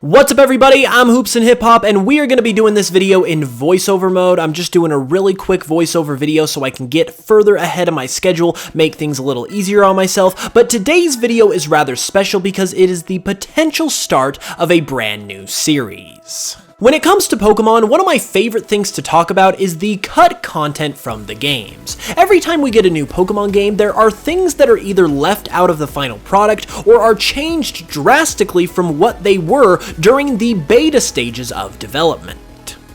What's up everybody, I'm Hoops and Hip Hop and we are going to be doing this video in voiceover mode. I'm just doing a really quick voiceover video so I can get further ahead of my schedule, make things a little easier on myself, but today's video is rather special because it is the potential start of a brand new series. When it comes to Pokemon, one of my favorite things to talk about is the cut content from the games. Every time we get a new Pokemon game, there are things that are either left out of the final product or are changed drastically from what they were during the beta stages of development.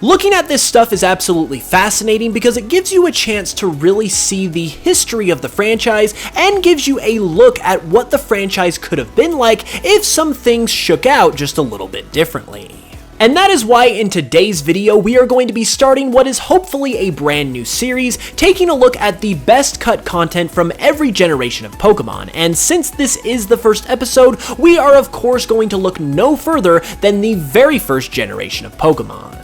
Looking at this stuff is absolutely fascinating because it gives you a chance to really see the history of the franchise and gives you a look at what the franchise could have been like if some things shook out just a little bit differently. And that is why in today's video we are going to be starting what is hopefully a brand new series, taking a look at the best cut content from every generation of Pokemon. And since this is the first episode, we are of course going to look no further than the very first generation of Pokemon.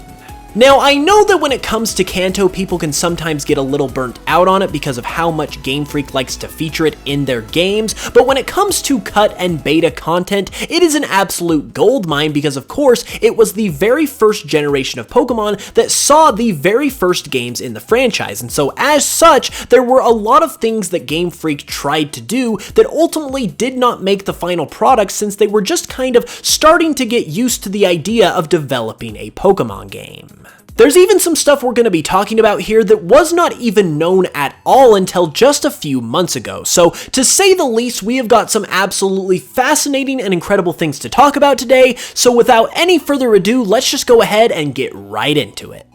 Now, I know that when it comes to Kanto, people can sometimes get a little burnt out on it because of how much Game Freak likes to feature it in their games, but when it comes to cut and beta content, it is an absolute goldmine because of course, it was the very first generation of Pokemon that saw the very first games in the franchise, and so as such, there were a lot of things that Game Freak tried to do that ultimately did not make the final product since they were just kind of starting to get used to the idea of developing a Pokemon game. There's even some stuff we're going to be talking about here that was not even known at all until just a few months ago. So, to say the least, we have got some absolutely fascinating and incredible things to talk about today. So without any further ado, let's just go ahead and get right into it.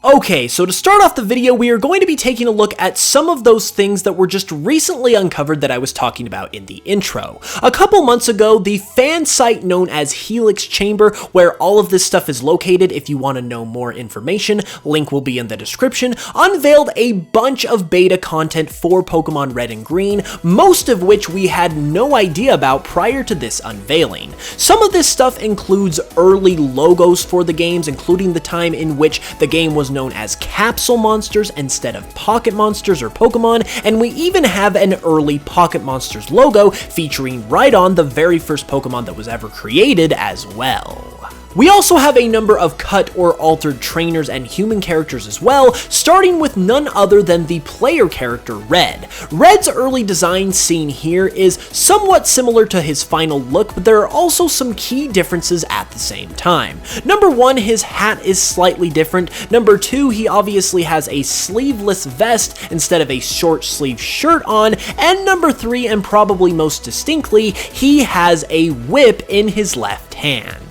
Okay, so to start off the video, we are going to be taking a look at some of those things that were just recently uncovered that I was talking about in the intro. A couple months ago, the fan site known as Helix Chamber, where all of this stuff is located if you want to know more information, link will be in the description, unveiled a bunch of beta content for Pokemon Red and Green, most of which we had no idea about prior to this unveiling. Some of this stuff includes early logos for the games, including the time in which the game was known as Capsule Monsters instead of Pocket Monsters or Pokemon, and we even have an early Pocket Monsters logo featuring Rhydon, the very first Pokemon that was ever created as well. We also have a number of cut or altered trainers and human characters as well, starting with none other than the player character Red. Red's early design seen here is somewhat similar to his final look, but there are also some key differences at the same time. Number one, his hat is slightly different. Number two, he obviously has a sleeveless vest instead of a short sleeve shirt on. And number three, and probably most distinctly, he has a whip in his left hand.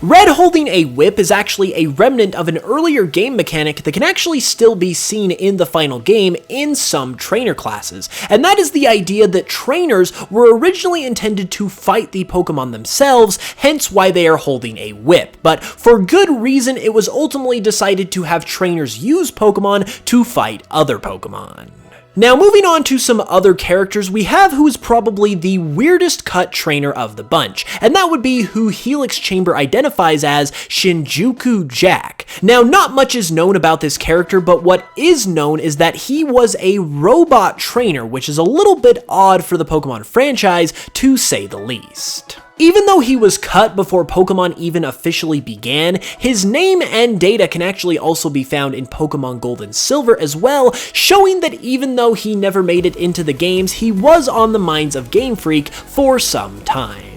Red holding a whip is actually a remnant of an earlier game mechanic that can actually still be seen in the final game in some trainer classes, and that is the idea that trainers were originally intended to fight the Pokemon themselves, hence why they are holding a whip, but for good reason it was ultimately decided to have trainers use Pokemon to fight other Pokemon. Now moving on to some other characters, we have who is probably the weirdest cut trainer of the bunch, and that would be who Helix Chamber identifies as Shinjuku Jack. Now not much is known about this character, but what is known is that he was a robot trainer, which is a little bit odd for the Pokemon franchise to say the least. Even though he was cut before Pokemon even officially began, his name and data can actually also be found in Pokemon Gold and Silver as well, showing that even though he never made it into the games, he was on the minds of Game Freak for some time.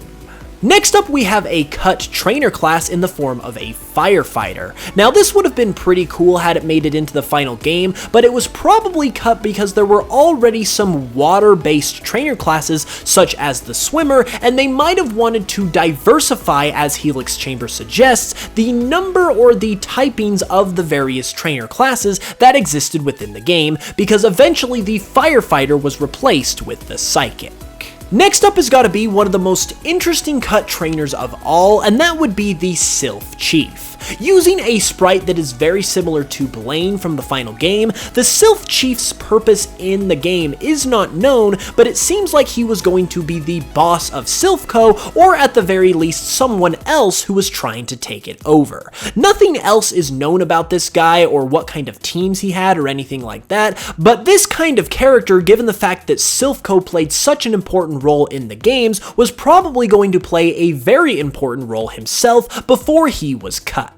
Next up, we have a cut trainer class in the form of a firefighter. Now this would have been pretty cool had it made it into the final game, but it was probably cut because there were already some water-based trainer classes such as the swimmer, and they might have wanted to diversify, as Helix Chamber suggests, the number or the typings of the various trainer classes that existed within the game, because eventually the firefighter was replaced with the psychic. Next up has got to be one of the most interesting cut trainers of all, and that would be the Silph Chief. Using a sprite that is very similar to Blaine from the final game, the Silph Chief's purpose in the game is not known, but it seems like he was going to be the boss of Silph Co, or at the very least someone else who was trying to take it over. Nothing else is known about this guy or what kind of teams he had or anything like that, but this kind of character, given the fact that Silph Co played such an important important role in the games, was probably going to play a very important role himself before he was cut.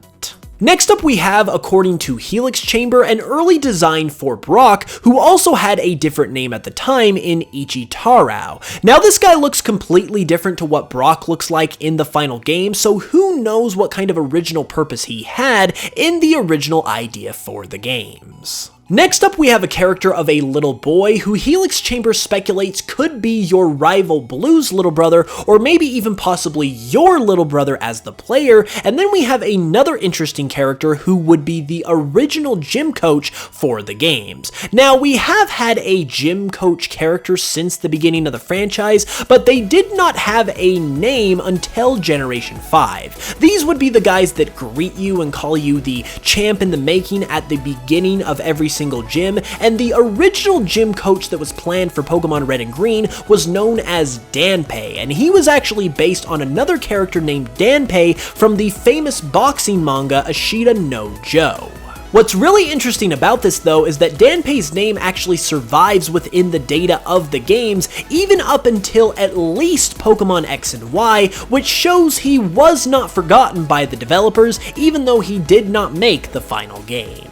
Next up we have, according to Helix Chamber, an early design for Brock, who also had a different name at the time in Ichitarao. Now this guy looks completely different to what Brock looks like in the final game, so who knows what kind of original purpose he had in the original idea for the games. Next up, we have a character of a little boy who Helix Chamber speculates could be your rival Blue's little brother, or maybe even possibly your little brother as the player, and then we have another interesting character who would be the original gym coach for the games. Now, we have had a gym coach character since the beginning of the franchise, but they did not have a name until Generation 5. These would be the guys that greet you and call you the champ in the making at the beginning of every single gym, and the original gym coach that was planned for Pokemon Red and Green was known as Danpei, and he was actually based on another character named Danpei from the famous boxing manga Ashita no Joe. What's really interesting about this though is that Danpei's name actually survives within the data of the games, even up until at least Pokemon X and Y, which shows he was not forgotten by the developers, even though he did not make the final game.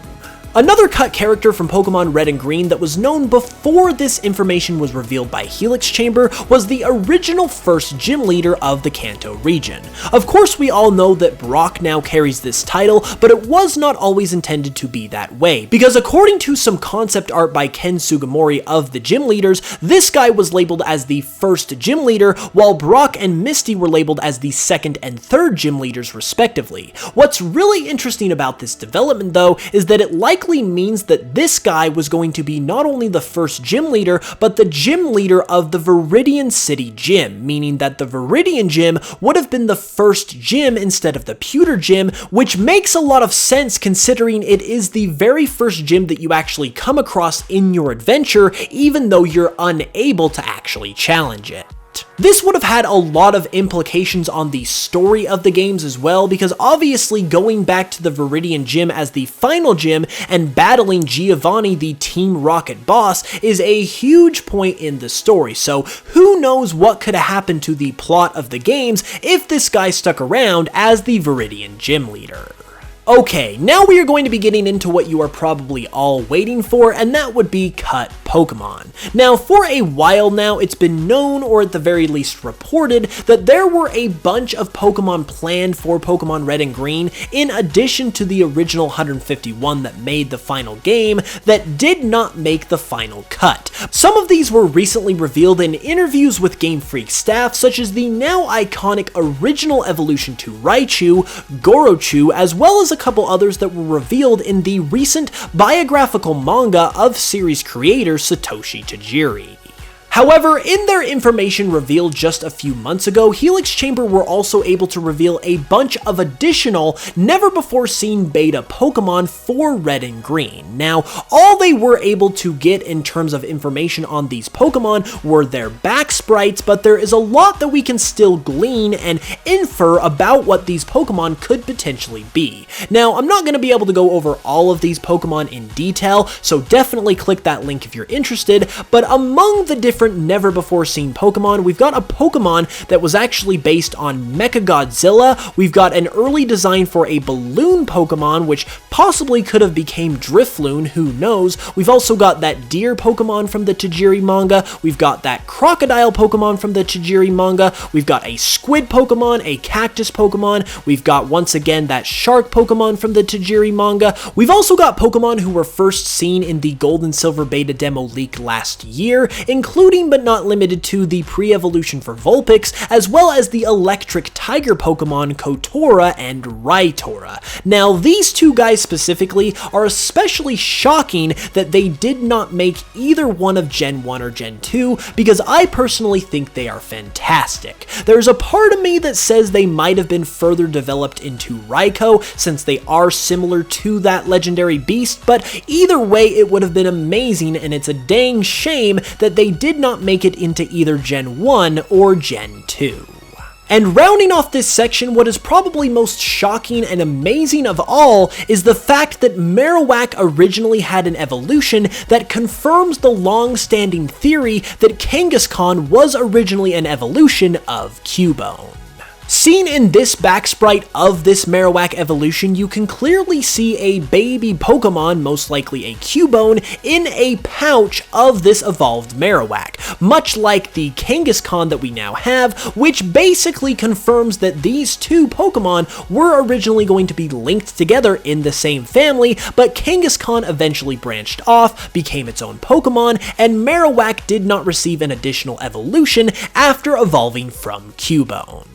Another cut character from Pokemon Red and Green that was known before this information was revealed by Helix Chamber was the original first gym leader of the Kanto region. Of course, we all know that Brock now carries this title, but it was not always intended to be that way, because according to some concept art by Ken Sugimori of the gym leaders, this guy was labeled as the first gym leader, while Brock and Misty were labeled as the second and third gym leaders respectively. What's really interesting about this development though is that it likely means that this guy was going to be not only the first gym leader, but the gym leader of the Viridian City Gym, meaning that the Viridian Gym would have been the first gym instead of the Pewter Gym, which makes a lot of sense considering it is the very first gym that you actually come across in your adventure, even though you're unable to actually challenge it. This would have had a lot of implications on the story of the games as well, because obviously going back to the Viridian Gym as the final gym and battling Giovanni, the Team Rocket boss, is a huge point in the story, so who knows what could have happened to the plot of the games if this guy stuck around as the Viridian Gym leader. Okay, now we are going to be getting into what you are probably all waiting for, and that would be cut Pokemon. Now, for a while now, it's been known, or at the very least reported, that there were a bunch of Pokemon planned for Pokemon Red and Green, in addition to the original 151 that made the final game, that did not make the final cut. Some of these were recently revealed in interviews with Game Freak staff, such as the now iconic original evolution to Raichu, Gorochu, as well as a couple others that were revealed in the recent biographical manga of series creator Satoshi Tajiri. However, in their information revealed just a few months ago, Helix Chamber were also able to reveal a bunch of additional, never-before-seen beta Pokemon for Red and Green. Now, all they were able to get in terms of information on these Pokemon were their back sprites, but there is a lot that we can still glean and infer about what these Pokemon could potentially be. Now, I'm not going to be able to go over all of these Pokemon in detail, so definitely click that link if you're interested, but among the different never-before-seen Pokemon, we've got a Pokemon that was actually based on Mechagodzilla, we've got an early design for a balloon Pokemon, which possibly could have became Drifloon, who knows, we've also got that deer Pokemon from the Tajiri manga, we've got that crocodile Pokemon from the Tajiri manga, we've got a squid Pokemon, a cactus Pokemon, we've got once again that shark Pokemon from the Tajiri manga, we've also got Pokemon who were first seen in the Gold and Silver beta demo leak last year, including but not limited to the pre-evolution for Vulpix, as well as the electric tiger Pokemon Kotora and Raitora. Now, these two guys specifically are especially shocking that they did not make either one of Gen 1 or Gen 2, because I personally think they are fantastic. There's a part of me that says they might have been further developed into Raikou, since they are similar to that legendary beast, but either way it would have been amazing, and it's a dang shame that they did not make it into either Gen 1 or Gen 2. And rounding off this section, what is probably most shocking and amazing of all is the fact that Marowak originally had an evolution that confirms the long-standing theory that Kangaskhan was originally an evolution of Cubone. Seen in this back sprite of this Marowak evolution, you can clearly see a baby Pokemon, most likely a Cubone, in a pouch of this evolved Marowak, much like the Kangaskhan that we now have, which basically confirms that these two Pokemon were originally going to be linked together in the same family, but Kangaskhan eventually branched off, became its own Pokemon, and Marowak did not receive an additional evolution after evolving from Cubone.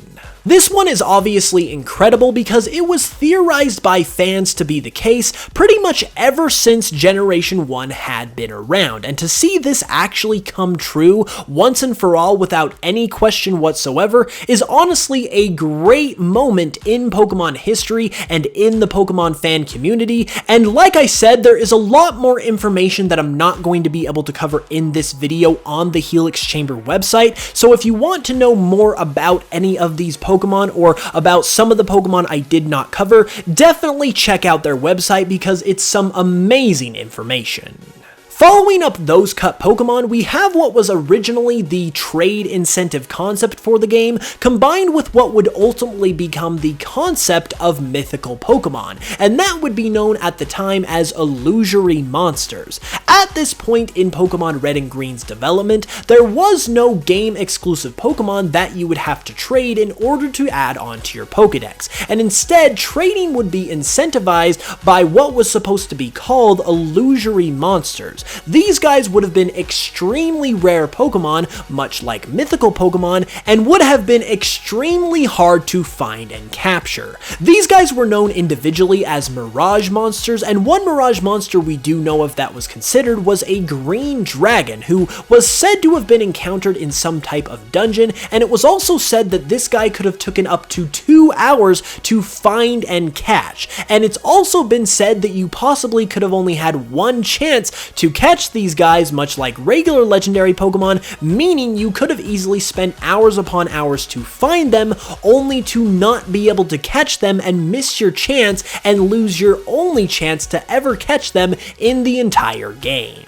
This one is obviously incredible because it was theorized by fans to be the case pretty much ever since Generation 1 had been around, and to see this actually come true once and for all without any question whatsoever is honestly a great moment in Pokemon history and in the Pokemon fan community. And like I said, there is a lot more information that I'm not going to be able to cover in this video on the Helix Chamber website, so if you want to know more about any of these Pokemon or about some of the Pokemon I did not cover, definitely check out their website because it's some amazing information. Following up those cut Pokemon, we have what was originally the trade incentive concept for the game, combined with what would ultimately become the concept of mythical Pokemon, and that would be known at the time as illusory monsters. At this point in Pokemon Red and Green's development, there was no game-exclusive Pokemon that you would have to trade in order to add onto your Pokedex, and instead, trading would be incentivized by what was supposed to be called illusory monsters. These guys would have been extremely rare Pokemon, much like mythical Pokemon, and would have been extremely hard to find and capture. These guys were known individually as Mirage Monsters, and one Mirage Monster we do know of that was considered was a Green Dragon, who was said to have been encountered in some type of dungeon, and it was also said that this guy could have taken up to 2 hours to find and catch, and it's also been said that you possibly could have only had one chance to catch these guys, much like regular legendary Pokemon, meaning you could have easily spent hours upon hours to find them, only to not be able to catch them and miss your chance and lose your only chance to ever catch them in the entire game.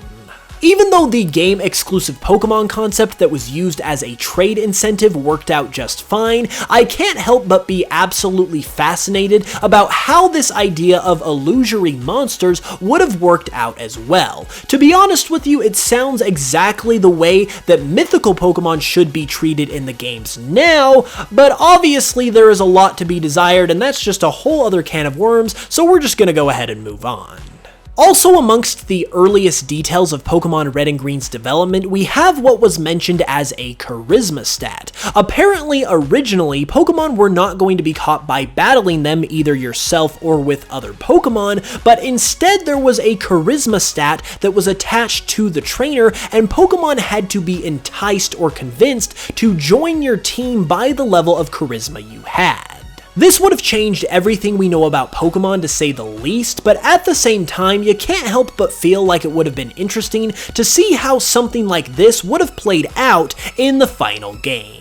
Even though the game-exclusive Pokemon concept that was used as a trade incentive worked out just fine, I can't help but be absolutely fascinated about how this idea of illusory monsters would have worked out as well. To be honest with you, it sounds exactly the way that mythical Pokemon should be treated in the games now, but obviously there is a lot to be desired, and that's just a whole other can of worms, so we're just gonna go ahead and move on. Also amongst the earliest details of Pokemon Red and Green's development, we have what was mentioned as a Charisma stat. Apparently, originally, Pokemon were not going to be caught by battling them either yourself or with other Pokemon, but instead there was a Charisma stat that was attached to the trainer, and Pokemon had to be enticed or convinced to join your team by the level of Charisma you had. This would have changed everything we know about Pokemon to say the least, but at the same time, you can't help but feel like it would have been interesting to see how something like this would have played out in the final game.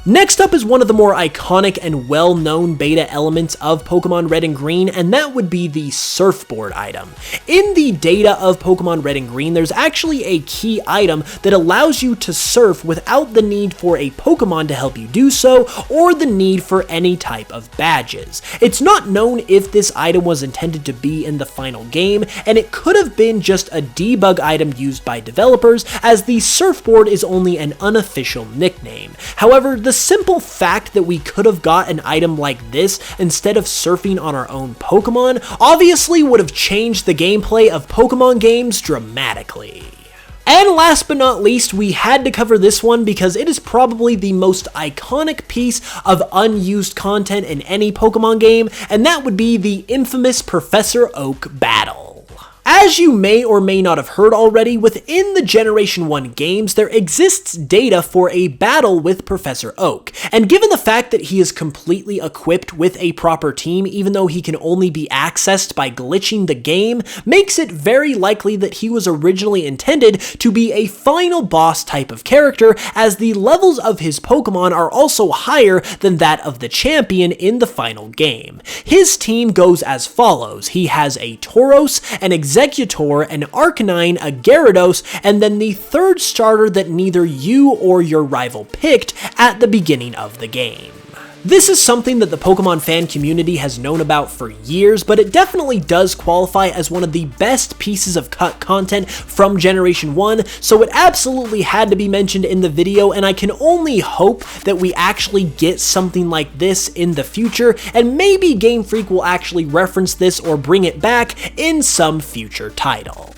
Next up is one of the more iconic and well-known beta elements of Pokemon Red and Green, and that would be the surfboard item. In the data of Pokemon Red and Green, there's actually a key item that allows you to surf without the need for a Pokemon to help you do so, or the need for any type of badges. It's not known if this item was intended to be in the final game, and it could have been just a debug item used by developers, as the surfboard is only an unofficial nickname. However, the simple fact that we could have got an item like this instead of surfing on our own Pokemon obviously would have changed the gameplay of Pokemon games dramatically. And last but not least, we had to cover this one because it is probably the most iconic piece of unused content in any Pokemon game, and that would be the infamous Professor Oak battle. As you may or may not have heard already, within the Generation 1 games, there exists data for a battle with Professor Oak, and given the fact that he is completely equipped with a proper team, even though he can only be accessed by glitching the game, makes it very likely that he was originally intended to be a final boss type of character, as the levels of his Pokemon are also higher than that of the champion in the final game. His team goes as follows. He has a Tauros, an Exeggutor, an Arcanine, a Gyarados, and then the third starter that neither you or your rival picked at the beginning of the game. This is something that the Pokemon fan community has known about for years, but it definitely does qualify as one of the best pieces of cut content from Generation 1, so it absolutely had to be mentioned in the video, and I can only hope that we actually get something like this in the future, and maybe Game Freak will actually reference this or bring it back in some future title.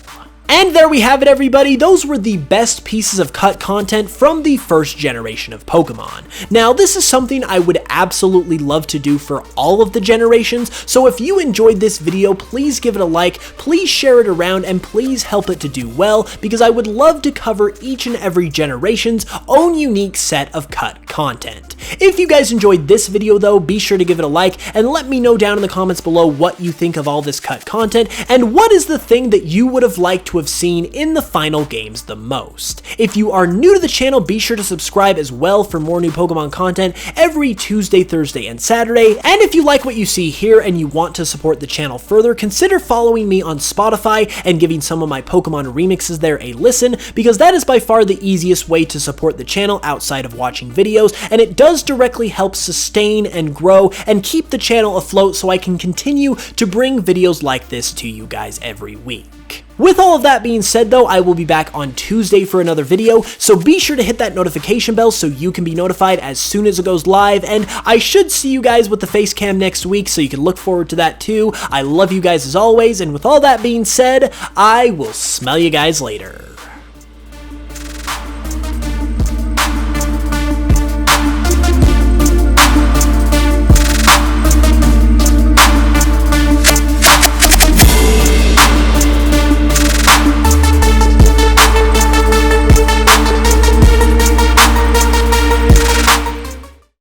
And there we have it, everybody. Those were the best pieces of cut content from the first generation of Pokemon. Now, this is something I would absolutely love to do for all of the generations, so if you enjoyed this video, please give it a like, please share it around, and please help it to do well, because I would love to cover each and every generation's own unique set of cut content. If you guys enjoyed this video though, be sure to give it a like, and let me know down in the comments below what you think of all this cut content, and what is the thing that you would have liked to have seen in the final games the most. If you are new to the channel, be sure to subscribe as well for more new Pokemon content every Tuesday, Thursday, and Saturday. And if you like what you see here and you want to support the channel further, consider following me on Spotify and giving some of my Pokemon remixes there a listen, because that is by far the easiest way to support the channel outside of watching videos, and it does directly help sustain and grow and keep the channel afloat so I can continue to bring videos like this to you guys every week. With all of that being said though, I will be back on Tuesday for another video, so be sure to hit that notification bell so you can be notified as soon as it goes live, and I should see you guys with the face cam next week, so you can look forward to that too. I love you guys as always, and with all that being said, I will smell you guys later.